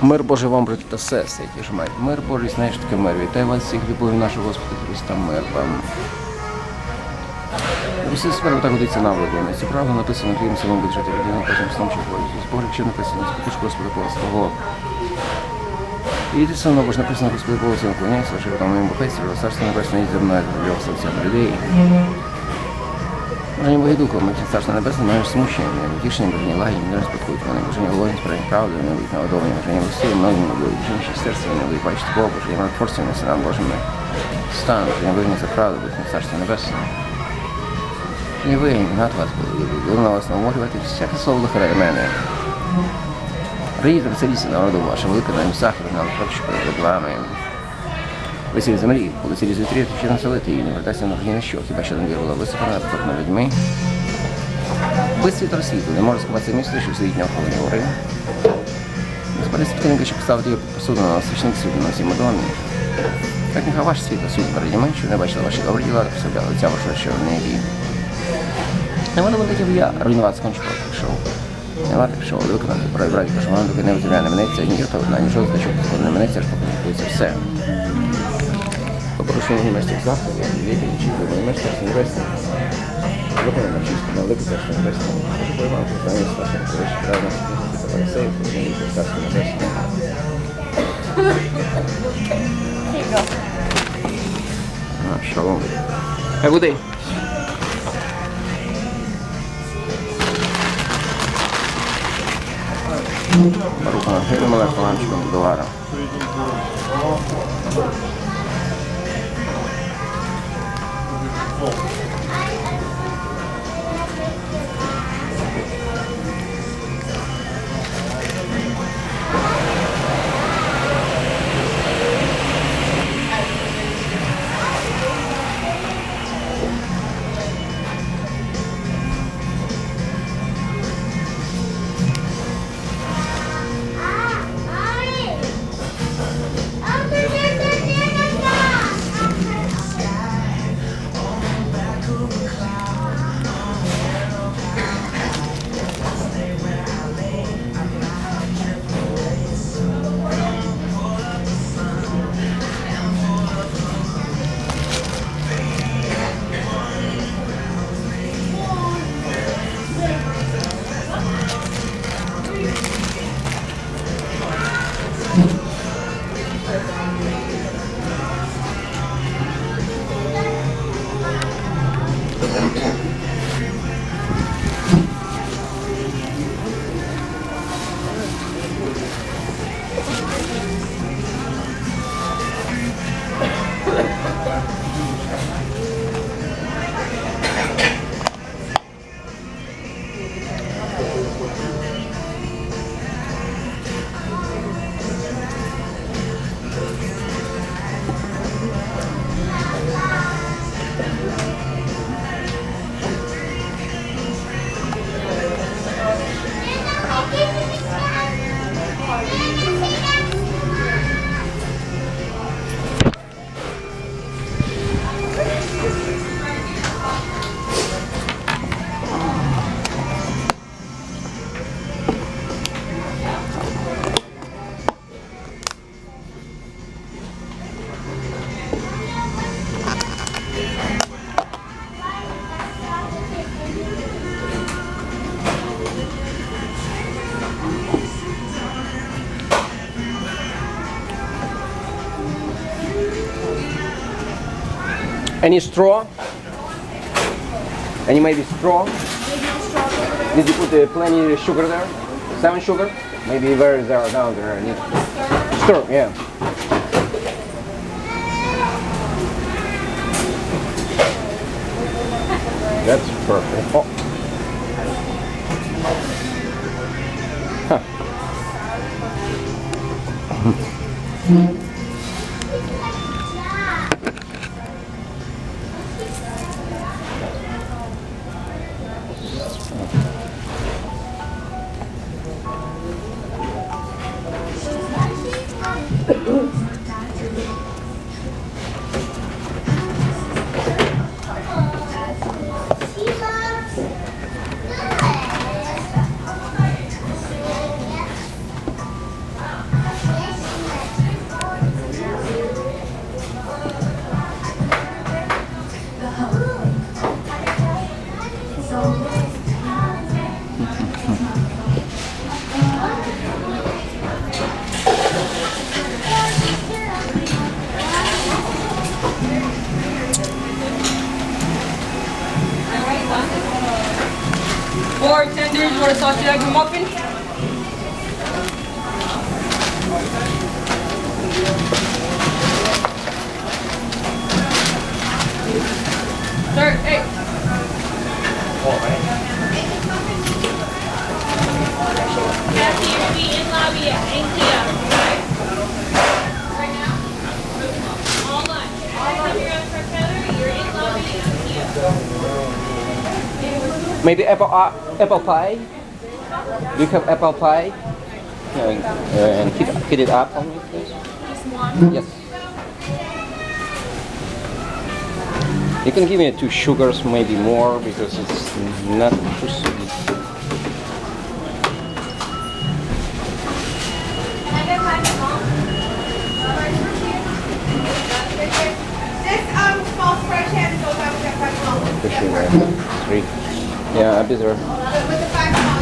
Мир Божий вам, брати та сестри, які ж мають. Мир Божий, знаєш, таке мир. Вітаю вас всіх любов'ю нашого Господа Христа, мир вам. Усі сфери так годиться на вигляд. Ці правила написано твоїм самому бюджеті людини, потім сном чи пользу. З Бога, якщо написано, спокуш Господа Бога свого. І ти сам Бож написано, Господи Бога свого, клоняйся, що там моєму бухайся, Царство Небесне і земне, для всіх людей. Божені Боги Духом, ми Царство Небесне, маєш смущення, утішення, божені лагідні, не розпадкують вони, божені головні справді правди, вони будуть нагодовані, божені весілі, многими будуть, божені щастя, вони будуть бачити Бога, божені миротворцями, синам Божими стан, божені вигні за правду, будуть на Царство Небесне. І ви, над вас буду на вас намолювати, всяке слово лихаре мене. Радійте, веселіться народу вашим, велика на небесах, на прочку перед вами. Весілі землі, коли цілі звітрі, то ще населити її, не вертайся на на що, хіба що віра була висока, над людьми. Без світла світу, не може сховатися місто, що сидить на охороні гори. Господи, спитанника, що поставити його посуду на свічник суду на всім домі. Так нехай ваше світло світ переді мене, що не бачила ваші добрі діла, та представляла лиця вашого, що в небі. Не воно великий я руйнувати скончив, прийшов. Не варто пішов, але виконати, брати, що воно доки не витягне, не минеться, ні та одна, ні жодна, що не минеться, аж поки не відбудеться все. По порушенню німецьких заходів, віки, чи німецьких небесних, виконано чисто на велике царство небесне. Може поймав, що знає старшим, коротше, правильно, що фарисеїв, що царство небесне. Шалом. Have a good day. Baruch Hashem, Melech Haolam, Shalom Dovara. Any straw? Any maybe straw? Did you put plenty sugar there? 7 sugar? Maybe where is there down there? Stir, yeah. That's perfect. Oh. Huh. want a sausage egg muffin? Sir, hey. Kathy, you'll be in lobby at 8 p.m. Right? Right now? All lunch. All lunch. You're on for Keller, you're in lobby at 8 p.m. Maybe apple pie. Do you have apple pie? And heat it up on me, please. Just one. Yes. You can give me 2 sugars, maybe more, because it's not too sweet. This small fresh hand goes out with that 5 The sugar. 3. Yeah, a bit. With the 5